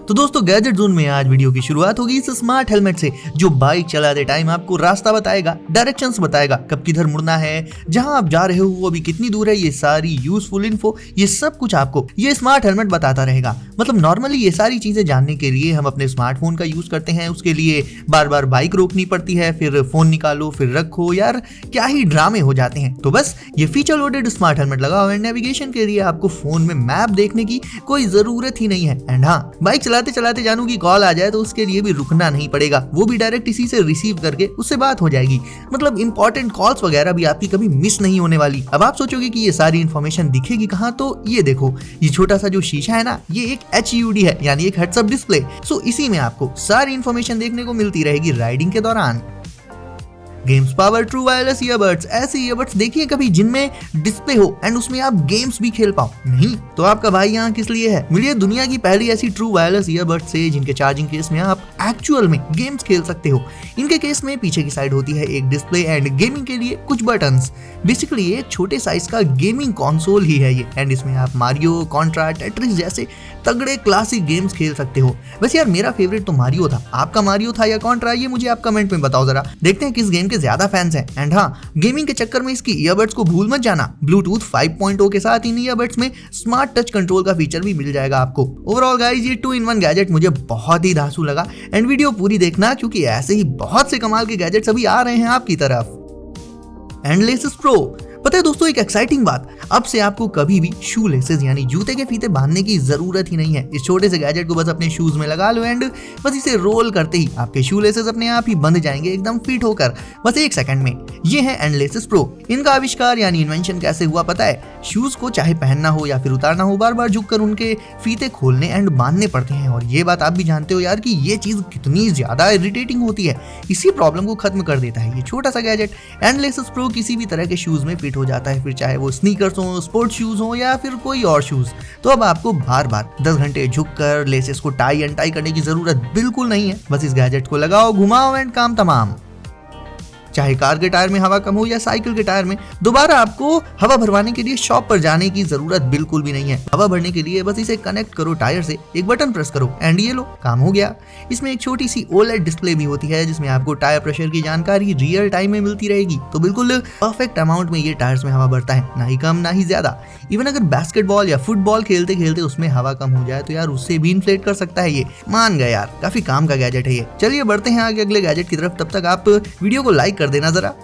तो दोस्तों gadget zone में आज वीडियो की शुरुआत होगी इस स्मार्ट हेलमेट से जो बाइक चलाते टाइम आपको रास्ता बताएगा, डायरेक्शंस बताएगा, कब किधर मुड़ना है, जहां आप जा रहे हो वो अभी कितनी दूर है, ये सारी यूजफुल इन्फो, ये सब कुछ आपको ये स्मार्ट हेलमेट बताता रहेगा। मतलब नॉर्मली ये सारी चीजें जानने के लिए हम अपने स्मार्टफोन का यूज करते हैं, उसके लिए बार बार बाइक रोकनी पड़ती है, फिर फोन निकालो फिर रखो, यार क्या ही ड्रामे हो जाते हैं। तो बस ये फीचर लोडेड स्मार्ट हेलमेट लगाओ एंड नेविगेशन के लिए आपको फोन में मैप देखने की कोई जरूरत ही नहीं है। एंड हाँ, बाइक चलाते चलाते जानू की कॉल आ जाए तो उसके लिए भी रुकना नहीं पड़ेगा, वो भी डायरेक्ट इसी से रिसीव करके उससे बात हो जाएगी। मतलब इंपॉर्टेंट कॉल्स वगैरह भी आपकी कभी मिस नहीं होने वाली। अब आप सोचोगे कि ये सारी इन्फॉर्मेशन दिखेगी कहाँ, तो ये देखो, ये छोटा सा जो शीशा है ना, ये एक HUD है, यानी एक हेड्स अप डिस्प्ले। सो इसी में आपको सारी इन्फॉर्मेशन देखने को मिलती रहेगी राइडिंग के दौरान। Games power true wireless earbuds, ऐसे ईयरबड्स देखिए कभी जिनमें डिस्प्ले हो एंड उसमें आप गेम्स भी खेल पाओ। नहीं तो आपका भाई यहाँ किस लिए है? मिलिए दुनिया की पहली ऐसी ट्रू वायरलेस ईयरबड्स से जिनके चार्जिंग केस में आप एक्चुअल में गेम्स खेल सकते हो। इनके केस में पीछे की साइड होती है एक डिस्प्ले एंड गेमिंग के लिए कुछ बटन्स। बेसिकली एक छोटे साइज का गेमिंग कंसोल ही है ये, एंड इसमें आप मारियो, कॉन्ट्रा, टेट्रिस जैसे तगड़े क्लासिक गेम्स खेल सकते हो। वैसे यार मेरा फेवरेट तो मारियो था, आपका मारियो था या कॉन्ट्रा, ये मुझे आप कमेंट में बताओ जरा, देखते हैं किस गेम के ज्यादा फैंस हैं। एंड हाँ, गेमिंग के चक्कर में इसकी ईयरबड्स को भूल मत जाना, ब्लूटूथ 5.0 के साथ इन ईयरबड्स में स्मार्ट टच कंट्रोल का फीचर भी मिल जाएगा आपको। ओवरऑल गाइस, ये 2-in-1 गैजेट मुझे बहुत ही धांसू लगा एंड वीडियो पूरी देखना क्योंकि ऐसे ही बहुत से कमाल के गैजेट्स अभी आ रहे हैं आपकी तरफ। एंडलेसेस प्रो, पता है दोस्तों एक एक्साइटिंग बात, अब से आपको कभी भी शू लेसेस यानी जूते के फीते बांधने की जरूरत ही नहीं है। इस छोटे से गैजेट को बस अपने शूज में लगा लो एंड बस इसे रोल करते ही आपके शू लेसेस अपने आप ही बंध जाएंगे एकदम फिट होकर, बस 1 सेकंड में। ये है एंडलेसेस प्रो। इनका आविष्कार यानी इन्वेंशन कैसे हुआ पता है? शूज को चाहे पहनना हो या फिर उतारना हो, बार बार झुककर उनके फीते खोलने एंड बांधने पड़ते हैं। और ये बात आप भी जानते हो यार कि ये चीज कितनी ज्यादा इरिटेटिंग होती है। इसी प्रॉब्लम को खत्म कर देता है ये छोटा सा गैजेट। एंडलेसेस प्रो किसी भी तरह के शूज में फिट हो जाता है, फिर चाहे वो स्नीकर्स हो, स्पोर्ट्स शूज हो या फिर कोई और शूज। तो अब आपको बार बार 10 घंटे झुककर लेसेस को टाई अनटाई करने की जरूरत बिल्कुल नहीं है। बस इस गैजेट को लगाओ, घुमाओ एंड काम तमाम। चाहे कार के टायर में हवा कम हो या साइकिल के टायर में, दोबारा आपको हवा भरवाने के लिए शॉप पर जाने की जरूरत बिल्कुल भी नहीं है। हवा भरने के लिए बस इसे कनेक्ट करो टायर से, एक बटन प्रेस करो एंड ये लो, काम हो गया। इसमें एक छोटी सी OLED डिस्प्ले भी होती है जिसमें आपको टायर प्रेशर की जानकारी रियल टाइम में मिलती रहेगी। तो बिल्कुल परफेक्ट अमाउंट में ये टायर्स में हवा भरता है, ना ही कम ना ही ज्यादा। इवन अगर बास्केटबॉल या फुटबॉल खेलते खेलते उसमें हवा कम हो जाए तो यार उससे भी इन्फ्लेट कर सकता है ये। मान गए यार, काफी काम का गैजेट है ये। चलिए बढ़ते हैं आगे अगले गैजेट की तरफ, तब तक आप वीडियो को लाइक कर देना जरा।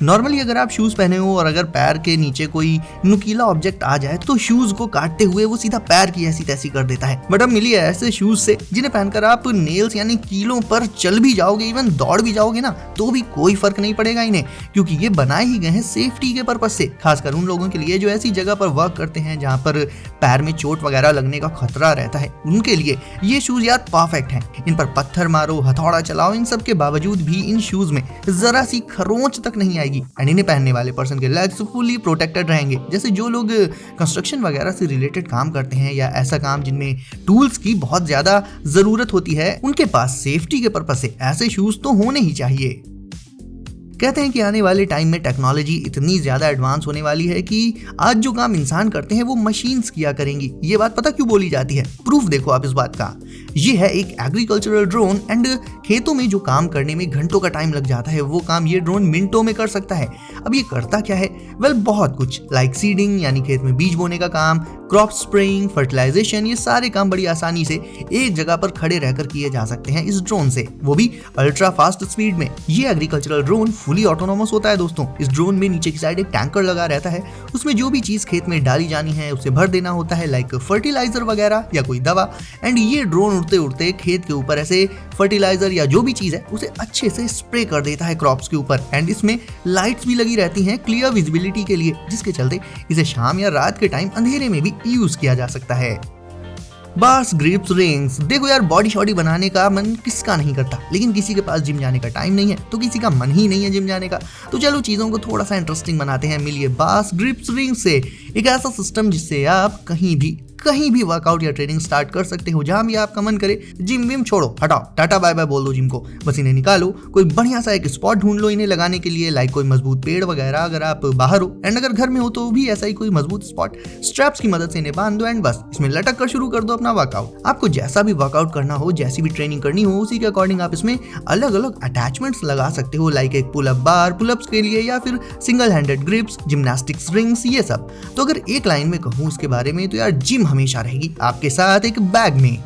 नॉर्मली अगर आप शूज पहने हो और अगर पैर के नीचे कोई नुकीला ऑब्जेक्ट आ जाए तो शूज को काटते हुए वो सीधा पैर की ऐसी तैसी कर देता है। बट अब मिली है ऐसे शूज से जिन्हें पहनकर आप नेल्स यानी कीलों पर चल भी जाओगे, इवन दौड़ भी जाओगे ना, तो भी कोई फर्क नहीं पड़ेगा इन्हें, क्योंकि ये बनाए ही गए हैं सेफ्टी के पर्पज से। खासकर उन लोगों के लिए जो ऐसी जगह पर वर्क करते हैं जहाँ पर पैर में चोट वगैरह लगने का खतरा रहता है, उनके लिए ये शूज यार परफेक्ट हैं। इन पर पत्थर मारो, हथौड़ा चलाओ, इन सब के बावजूद भी इन शूज में जरा सी खरोंच तक नहीं आएगी एंड इन्हें पहनने वाले पर्सन के लेग्स फुली प्रोटेक्टेड रहेंगे। जैसे जो लोग कंस्ट्रक्शन वगैरह से रिलेटेड काम करते हैं या ऐसा काम जिनमें टूल्स की बहुत ज्यादा जरूरत होती है, उनके पास सेफ्टी के पर्पज से ऐसे शूज तो होने ही चाहिए। कहते हैं कि आने वाले टाइम में टेक्नोलॉजी इतनी ज्यादा एडवांस होने वाली है कि आज जो काम इंसान करते हैं वो मशीन्स किया करेंगी। ये बात पता क्यों बोली जाती है? प्रूफ देखो आप इस बात का। ये है एक एग्रीकल्चरल ड्रोन एंड खेतों में जो काम करने में घंटों का टाइम लग जाता है वो काम ये ड्रोन मिनटों में कर सकता है। अब ये करता क्या है? वेल बहुत कुछ, लाइक सीडिंग यानी खेत में बीज बोने का काम, क्रॉप स्प्रेइंग, फर्टिलाइजेशन, ये सारे काम बड़ी आसानी से एक जगह पर खड़े रहकर किए जा सकते हैं इस ड्रोन से, वो भी अल्ट्रा फास्ट स्पीड में। ये एग्रीकल्चरल ड्रोन फुली ऑटोनोमस होता है दोस्तों। इस ड्रोन में नीचे की साइड एक टैंकर लगा रहता है, उसमें जो भी चीज खेत में डाली जानी है उसे भर देना होता है, लाइक फर्टिलाइजर वगैरह या कोई दवा। एंड ये ड्रोन उड़ते उड़ते खेत के ऊपर ऐसे फर्टिलाइजर या जो भी चीज है उसे अच्छे से स्प्रे कर देता है क्रॉप्स के ऊपर। एंड इसमें लाइट्स भी लगी रहती हैं क्लियर विजिबिलिटी के लिए, जिसके चलते इसे शाम या रात के टाइम अंधेरे में भी यूज किया जा सकता है। बास ग्रिप्स रिंग्स, देखो यार बॉडी शॉडी बनाने का मन किसका नहीं करता, लेकिन किसी के पास जिम जाने का टाइम नहीं है तो किसी का मन ही नहीं है जिम जाने का। तो चलो चीजों को थोड़ा सा इंटरेस्टिंग बनाते हैं। मिलिए बास ग्रिप्स रिंग से एक ऐसा सिस्टम जिससे आप कहीं भी कहीं भी वर्कआउट या ट्रेनिंग स्टार्ट कर सकते हो, जहां भी आपका मन करे। जिम विम छोड़ो, हटाओ, टाटा बाय बाय बोल दो जिम को, बस इन्हें निकालो। कोई बढ़िया सा एक स्पॉट ढूंढ लो इन्हें लगाने के लिए, लाइक कोई मजबूत पेड़ वगैरह अगर आप बाहर हो, एंड अगर घर में हो तो भी ऐसा ही कोई मजबूत स्पॉट, स्ट्रैप्स की मदद से इन्हें बांध दो एंड बस इसमें लटक कर शुरू कर दो अपना वर्कआउट। आपको जैसा भी वर्कआउट करना हो, जैसी भी ट्रेनिंग करनी हो, उसी के अकॉर्डिंग आप इसमें अलग अलग अटैचमेंट्स लगा सकते हो, लाइक एक पुल अप बार पुलअप्स के लिए, या फिर single handed grips, gymnastics rings, ये सब। तो अगर एक लाइन में कहूँ इसके बारे में तो यार जिम हमेशा रहेगी आपके साथ एक बैग में।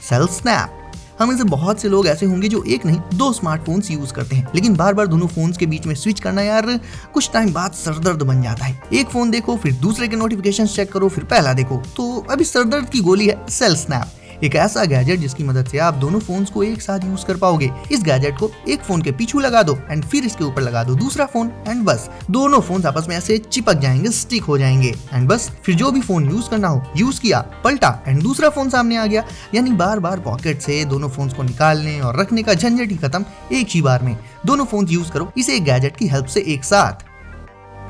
Self snap. हम में से बहुत से लोग ऐसे होंगे जो एक नहीं 2 स्मार्टफोन्स यूज करते हैं, लेकिन बार बार दोनों फोन्स के बीच में स्विच करना यार कुछ टाइम बाद सरदर्द बन जाता है। एक फोन देखो, फिर दूसरे के नोटिफिकेशंस चेक करो, फिर पहला देखो। तो अभी सरदर्द की गोली है सेल्फ स्नैप, एक ऐसा गैजेट जिसकी मदद से आप दोनों फोन्स को एक साथ यूज कर पाओगे। इस गैजेट को एक फोन के पीछू लगा दो एंड फिर इसके ऊपर लगा दो दूसरा फोन, एंड बस दोनों फोन्स आपस में ऐसे चिपक जाएंगे, स्टिक हो जाएंगे, एंड बस फिर जो भी फोन यूज करना हो यूज किया, पलटा एंड दूसरा फोन सामने आ गया। यानी बार बार पॉकेट से दोनों फोन्स को निकालने और रखने का झंझट ही खत्म, एक ही बार में दोनों फोन्स यूज करो इसे एक गैजेट की हेल्प से एक साथ।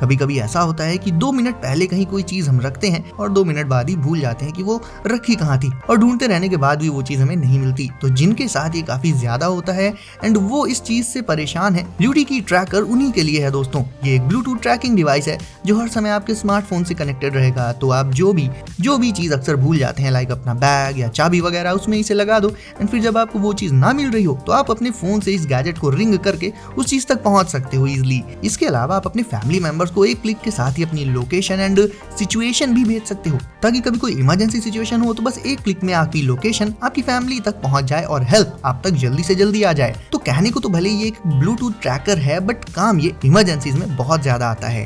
कभी कभी ऐसा होता है कि 2 मिनट पहले कहीं कोई चीज हम रखते हैं और 2 मिनट बाद ही भूल जाते हैं कि वो रखी कहाँ थी, और ढूंढते रहने के बाद भी वो चीज हमें नहीं मिलती। तो जिनके साथ ये काफी ज्यादा होता है एंड वो इस चीज से परेशान है, ब्लूटी की ट्रैकर उन्हीं के लिए है दोस्तों। ये एक ब्लूटूथ ट्रैकिंग डिवाइस है जो हर समय आपके स्मार्टफोन से कनेक्टेड रहेगा। तो आप जो भी चीज अक्सर भूल जाते हैं, लाइक अपना बैग या चाबी वगैरह, उसमें इसे लगा दो एंड फिर जब आपको वो चीज ना मिल रही हो तो आप अपने फोन से इस गैजेट को रिंग करके उस चीज तक पहुंच सकते हो इजिली। इसके अलावा आप अपने फैमिली मेंबर्स को एक क्लिक के साथ ही अपनी लोकेशन एंड सिचुएशन भी भेज सकते हो, ताकि कभी कोई इमरजेंसी सिचुएशन हो तो बस एक क्लिक में आपकी लोकेशन आपकी फैमिली तक पहुंच जाए और हेल्प आप तक जल्दी से जल्दी आ जाए। तो कहने को तो भले ये एक ब्लूटूथ ट्रैकर है, बट काम ये इमरजेंसीज में बहुत ज्यादा आता है।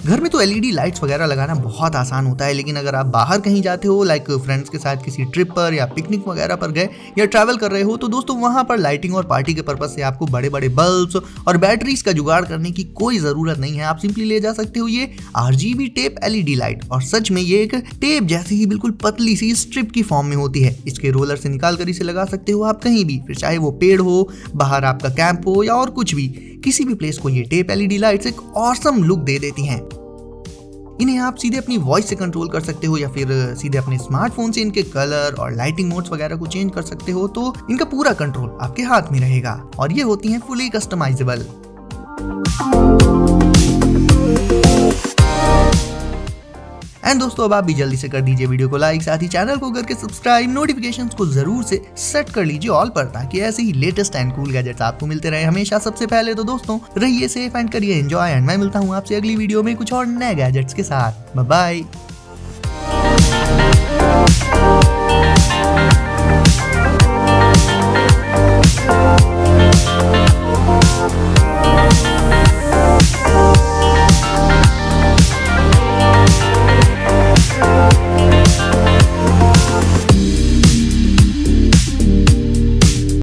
घर में तो एलईडी लाइट्स वगैरह लगाना बहुत आसान होता है, लेकिन अगर आप बाहर कहीं जाते हो, लाइक फ्रेंड्स के साथ किसी ट्रिप पर या पिकनिक वगैरह पर गए या ट्रैवल कर रहे हो, तो दोस्तों वहां पर लाइटिंग और पार्टी के पर्पस से आपको बड़े बड़े बल्ब्स और बैटरीज का जुगाड़ करने की कोई जरूरत नहीं है। आप सिंपली ले जा सकते हो ये RGB टेप एलईडी लाइट, और सच में ये एक टेप जैसी ही बिल्कुल पतली सी स्ट्रिप की फॉर्म में होती है। इसके रोलर से निकाल कर इसे लगा सकते हो आप कहीं भी, फिर चाहे वो पेड़ हो, बाहर आपका कैंप हो या और कुछ भी, किसी भी प्लेस को ये टेप एलईडी लाइट्स एक ऑसम लुक दे देती हैं। इन्हें आप सीधे अपनी वॉइस से कंट्रोल कर सकते हो या फिर सीधे अपने स्मार्टफोन से इनके कलर और लाइटिंग मोड्स वगैरह को चेंज कर सकते हो। तो इनका पूरा कंट्रोल आपके हाथ में रहेगा और ये होती हैं फुली कस्टमाइजेबल। एंड दोस्तों अब आप भी जल्दी से कर दीजिए वीडियो को लाइक, साथ ही चैनल को करके सब्सक्राइब, नोटिफिकेशंस को जरूर से सेट कर लीजिए ऑल पर, ताकि ऐसे ही लेटेस्ट एंड कूल गैजेट्स आपको मिलते रहे हमेशा सबसे पहले। तो दोस्तों रहिए सेफ एंड करिए एंजॉय, एंड मैं मिलता हूँ आपसे अगली वीडियो में कुछ और नए गैजेट्स के साथ। Bye bye.